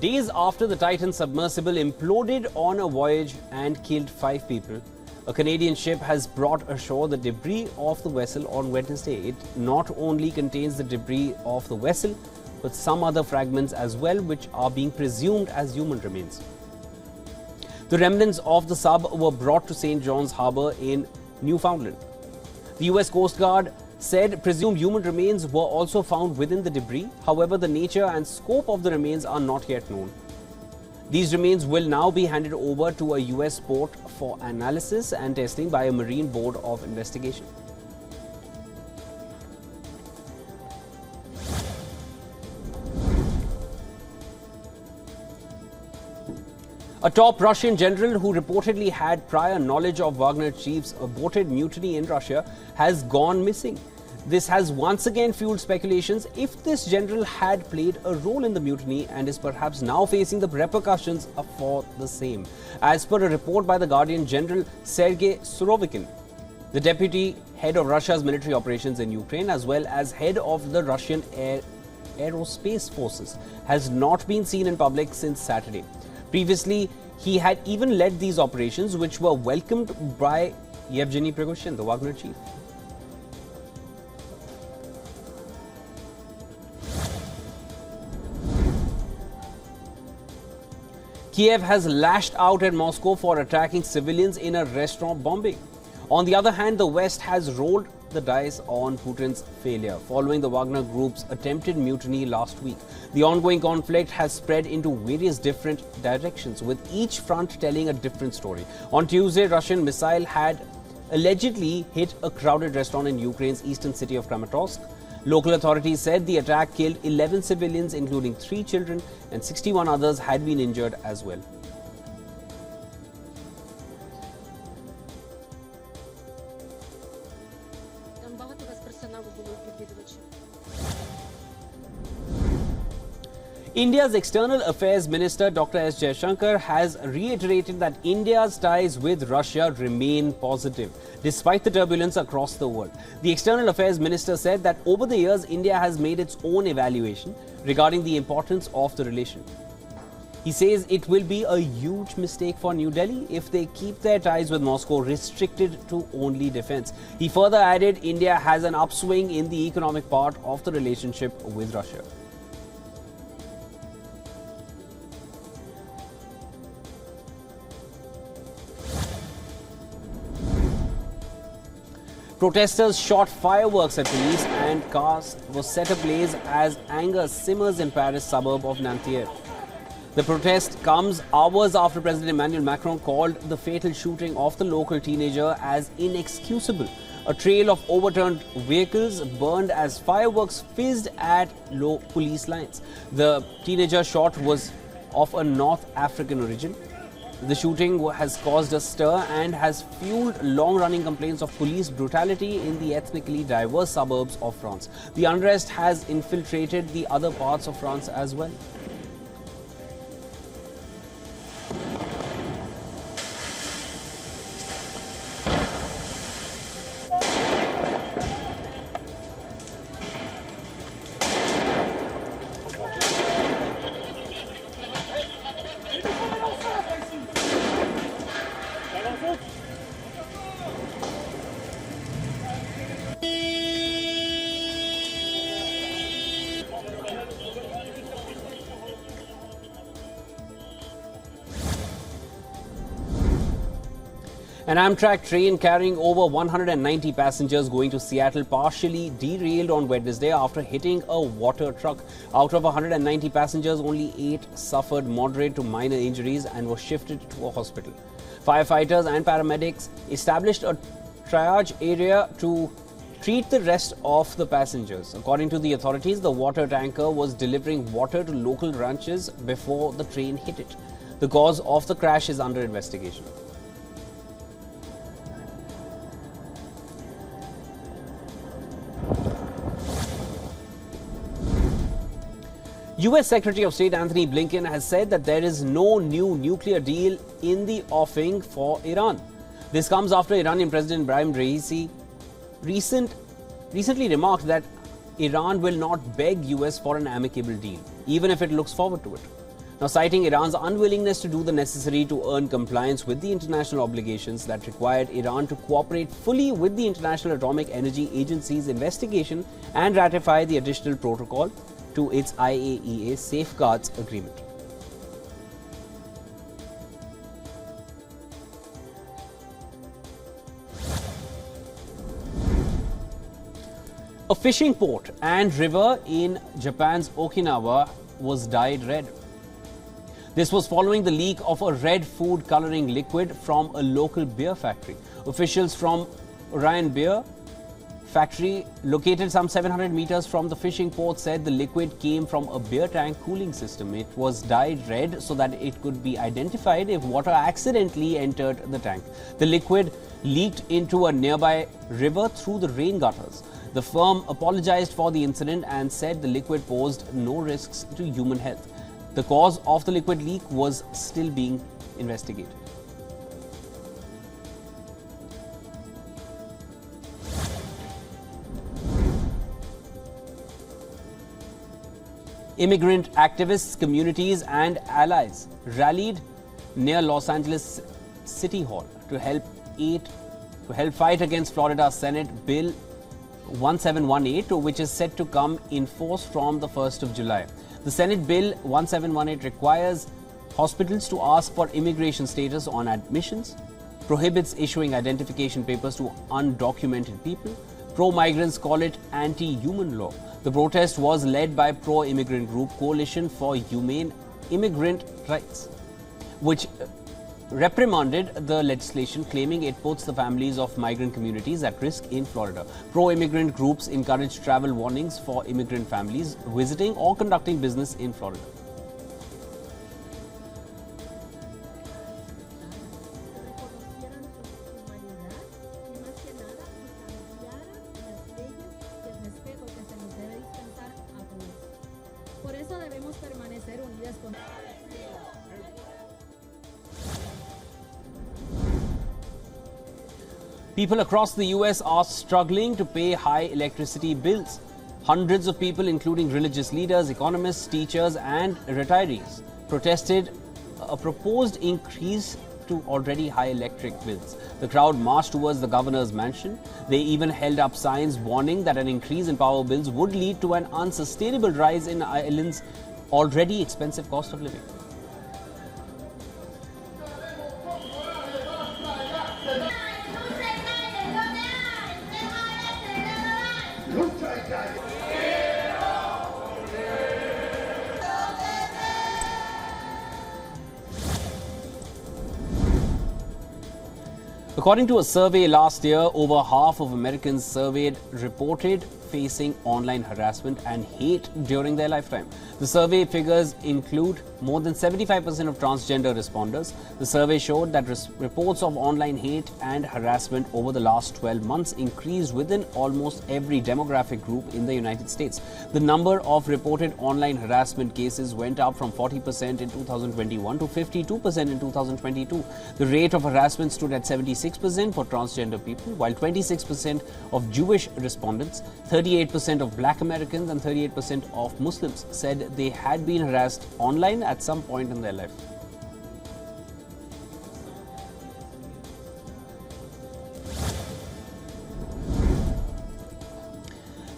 Days after the Titan submersible imploded on a voyage and killed 5 people, a Canadian ship has brought ashore the debris of the vessel on Wednesday. It not only contains the debris of the vessel, but some other fragments as well, which are being presumed as human remains. The remnants of the sub were brought to St. John's Harbour in Newfoundland. The US Coast Guard said presumed human remains were also found within the debris. However, the nature and scope of the remains are not yet known. These remains will now be handed over to a US port for analysis and testing by a Marine Board of Investigation. A top Russian general who reportedly had prior knowledge of Wagner chief's aborted mutiny in Russia has gone missing. This has once again fueled speculations if this general had played a role in the mutiny and is perhaps now facing the repercussions for the same. As per a report by the Guardian, General Sergei Surovikin, the deputy head of Russia's military operations in Ukraine as well as head of the Russian aerospace forces, has not been seen in public since Saturday. Previously, he had even led these operations, which were welcomed by Yevgeny Prigozhin, the Wagner chief. Kiev has lashed out at Moscow for attacking civilians in a restaurant bombing. On the other hand, the West has rolled the dice on Putin's failure following the Wagner Group's attempted mutiny last week. The ongoing conflict has spread into various different directions, with each front telling a different story. On Tuesday, Russian missile had allegedly hit a crowded restaurant in Ukraine's eastern city of Kramatorsk. Local authorities said the attack killed 11 civilians, including 3 children, and 61 others had been injured as well. India's External Affairs Minister Dr. S. Jaishankar has reiterated that India's ties with Russia remain positive, despite the turbulence across the world. The External Affairs Minister said that over the years, India has made its own evaluation regarding the importance of the relation. He says it will be a huge mistake for New Delhi if they keep their ties with Moscow restricted to only defense. He further added India has an upswing in the economic part of the relationship with Russia. Protesters shot fireworks at police and cars were set ablaze as anger simmers in Paris suburb of Nanterre. The protest comes hours after President Emmanuel Macron called the fatal shooting of the local teenager as inexcusable. A trail of overturned vehicles burned as fireworks fizzed at low police lines. The teenager shot was of a North African origin. The shooting has caused a stir and has fueled long-running complaints of police brutality in the ethnically diverse suburbs of France. The unrest has infiltrated the other parts of France as well. An Amtrak train carrying over 190 passengers going to Seattle partially derailed on Wednesday after hitting a water truck. Out of 190 passengers, only 8 suffered moderate to minor injuries and were shifted to a hospital. Firefighters and paramedics established a triage area to treat the rest of the passengers. According to the authorities, the water tanker was delivering water to local ranches before the train hit it. The cause of the crash is under investigation. US Secretary of State Antony Blinken has said that there is no new nuclear deal in the offing for Iran. This comes after Iranian President Ibrahim Raisi recently remarked that Iran will not beg US for an amicable deal, even if it looks forward to it. Now, citing Iran's unwillingness to do the necessary to earn compliance with the international obligations that required Iran to cooperate fully with the International Atomic Energy Agency's investigation and ratify the additional protocol to its IAEA Safeguards Agreement. A fishing port and river in Japan's Okinawa was dyed red. This was following the leak of a red food coloring liquid from a local beer factory. Officials from Orion Beer Factory, located some 700 meters from the fishing port, said the liquid came from a beer tank cooling system. It was dyed red so that it could be identified if water accidentally entered the tank. The liquid leaked into a nearby river through the rain gutters. The firm apologized for the incident and said the liquid posed no risks to human health. The cause of the liquid leak was still being investigated. Immigrant activists, communities and allies rallied near Los Angeles City Hall to help fight against Florida Senate Bill 1718, which is set to come in force from the 1st of July. The Senate Bill 1718 requires hospitals to ask for immigration status on admissions, prohibits issuing identification papers to undocumented people. Pro-migrants call it anti-human law. The protest was led by pro-immigrant group Coalition for Humane Immigrant Rights, which reprimanded the legislation, claiming it puts the families of migrant communities at risk in Florida. Pro-immigrant groups encourage travel warnings for immigrant families visiting or conducting business in Florida. People across the US are struggling to pay high electricity bills. Hundreds of people, including religious leaders, economists, teachers and retirees, protested a proposed increase to already high electric bills. The crowd marched towards the governor's mansion. They even held up signs warning that an increase in power bills would lead to an unsustainable rise in Ireland's already expensive cost of living. According to a survey last year, over half of Americans surveyed reported facing online harassment and hate during their lifetime. The survey figures include more than 75% of transgender responders. The survey showed that reports of online hate and harassment over the last 12 months increased within almost every demographic group in the United States. The number of reported online harassment cases went up from 40% in 2021 to 52% in 2022. The rate of harassment stood at 76% for transgender people, while 26% of Jewish respondents, 38% of Black Americans and 38% of Muslims said they had been harassed online at some point in their life.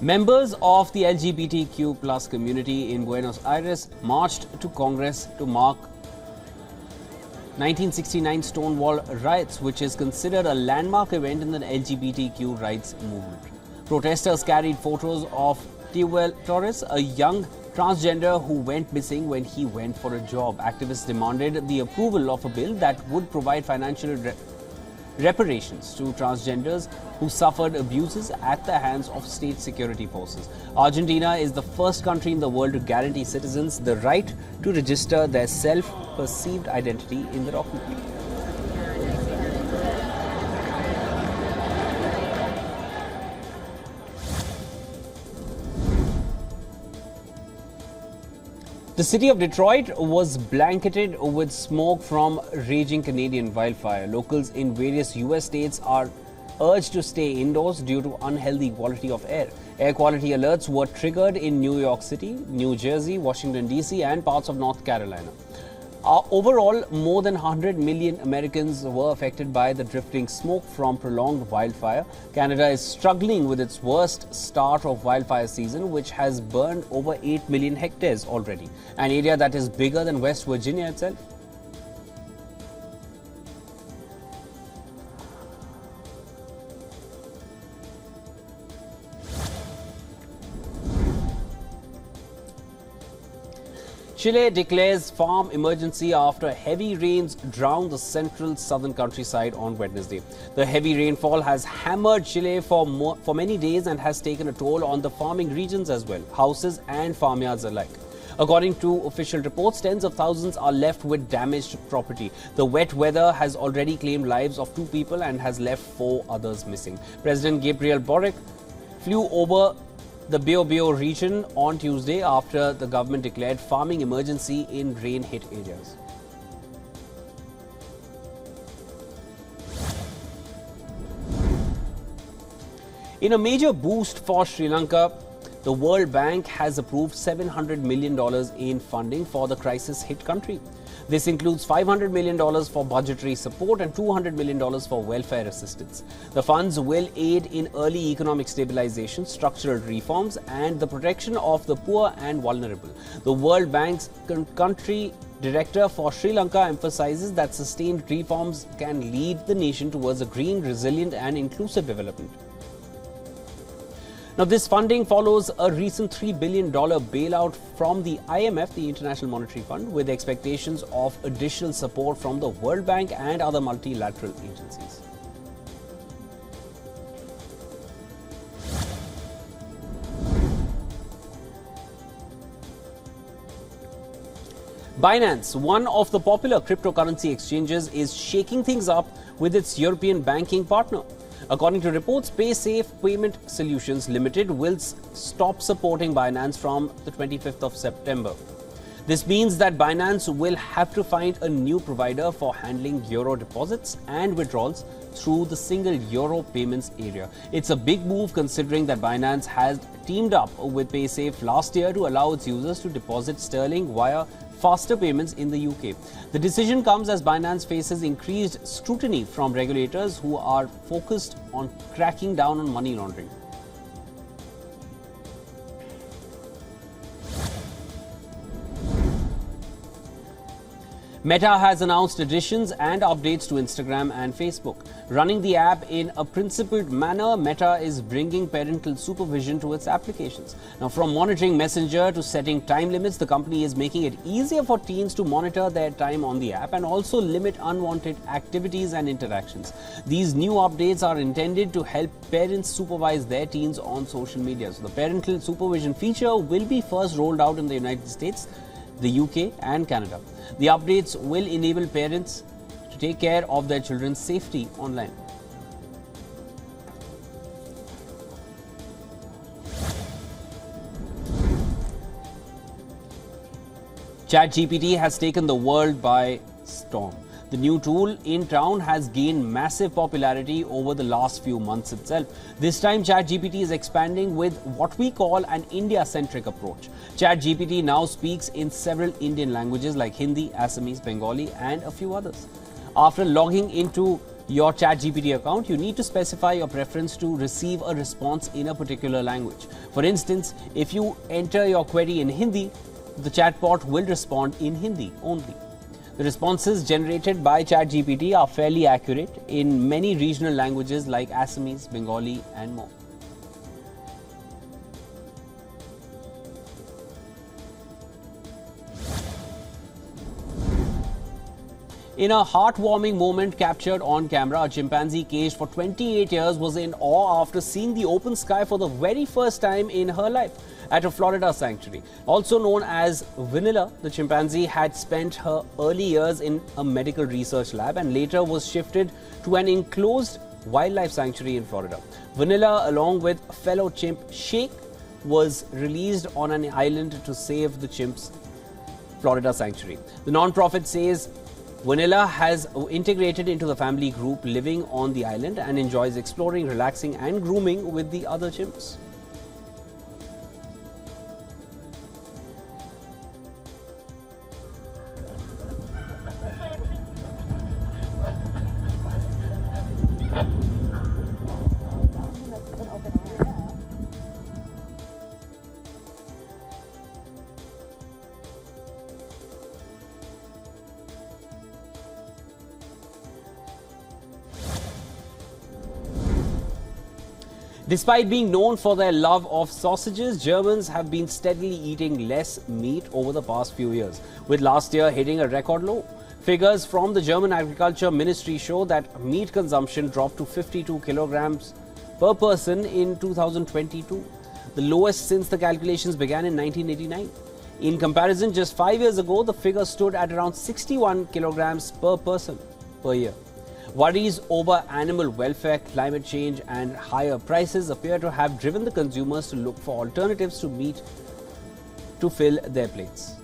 Members of the LGBTQ+ community in Buenos Aires marched to Congress to mark 1969 Stonewall riots, which is considered a landmark event in the LGBTQ rights movement. Protesters carried photos of Teuel Torres, a young transgender who went missing when he went for a job. Activists demanded the approval of a bill that would provide financial reparations to transgenders who suffered abuses at the hands of state security forces. Argentina is the first country in the world to guarantee citizens the right to register their self-perceived identity in the document. The city of Detroit was blanketed with smoke from raging Canadian wildfire. Locals in various US states are urged to stay indoors due to unhealthy quality of air. Air quality alerts were triggered in New York City, New Jersey, Washington DC and parts of North Carolina. Overall, more than 100 million Americans were affected by the drifting smoke from prolonged wildfire. Canada is struggling with its worst start of wildfire season, which has burned over 8 million hectares already, an area that is bigger than West Virginia itself. Chile declares farm emergency after heavy rains drowned the central southern countryside on Wednesday. The heavy rainfall has hammered Chile for many days and has taken a toll on the farming regions as well, houses and farmyards alike. According to official reports, tens of thousands are left with damaged property. The wet weather has already claimed lives of 2 people and has left 4 others missing. President Gabriel Boric flew over the Biobío region on Tuesday after the government declared farming emergency in rain-hit areas. In a major boost for Sri Lanka, the World Bank has approved $700 million in funding for the crisis-hit country. This includes $500 million for budgetary support and $200 million for welfare assistance. The funds will aid in early economic stabilization, structural reforms, and the protection of the poor and vulnerable. The World Bank's country director for Sri Lanka emphasizes that sustained reforms can lead the nation towards a green, resilient, and inclusive development. Now, this funding follows a recent $3 billion bailout from the IMF, the International Monetary Fund, with expectations of additional support from the World Bank and other multilateral agencies. Binance, one of the popular cryptocurrency exchanges, is shaking things up with its European banking partner. According to reports, PaySafe Payment Solutions Limited will stop supporting Binance from the 25th of September. This means that Binance will have to find a new provider for handling euro deposits and withdrawals through the single euro payments area. It's a big move considering that Binance has teamed up with PaySafe last year to allow its users to deposit sterling via faster payments in the UK. The decision comes as Binance faces increased scrutiny from regulators who are focused on cracking down on money laundering. Meta has announced additions and updates to Instagram and Facebook. Running the app in a principled manner, Meta is bringing parental supervision to its applications. Now, from monitoring Messenger to setting time limits, the company is making it easier for teens to monitor their time on the app and also limit unwanted activities and interactions. These new updates are intended to help parents supervise their teens on social media. So, the parental supervision feature will be first rolled out in the United States, the UK and Canada. The updates will enable parents to take care of their children's safety online. ChatGPT has taken the world by storm. The new tool in town has gained massive popularity over the last few months itself. This time, ChatGPT is expanding with what we call an India-centric approach. ChatGPT now speaks in several Indian languages like Hindi, Assamese, Bengali, and a few others. After logging into your ChatGPT account, you need to specify your preference to receive a response in a particular language. For instance, if you enter your query in Hindi, the chatbot will respond in Hindi only. The responses generated by ChatGPT are fairly accurate in many regional languages like Assamese, Bengali, and more. In a heartwarming moment captured on camera, a chimpanzee caged for 28 years was in awe after seeing the open sky for the very first time in her life at a Florida sanctuary. Also known as Vanilla, the chimpanzee had spent her early years in a medical research lab and later was shifted to an enclosed wildlife sanctuary in Florida. Vanilla, along with fellow chimp Shake, was released on an island to save the chimp's Florida sanctuary. The non-profit says Vanilla has integrated into the family group living on the island and enjoys exploring, relaxing and grooming with the other chimps. Despite being known for their love of sausages, Germans have been steadily eating less meat over the past few years, with last year hitting a record low. Figures from the German Agriculture Ministry show that meat consumption dropped to 52 kilograms per person in 2022, the lowest since the calculations began in 1989. In comparison, just 5 years ago, the figure stood at around 61 kilograms per person per year. Worries over animal welfare, climate change and higher prices appear to have driven the consumers to look for alternatives to meat to fill their plates.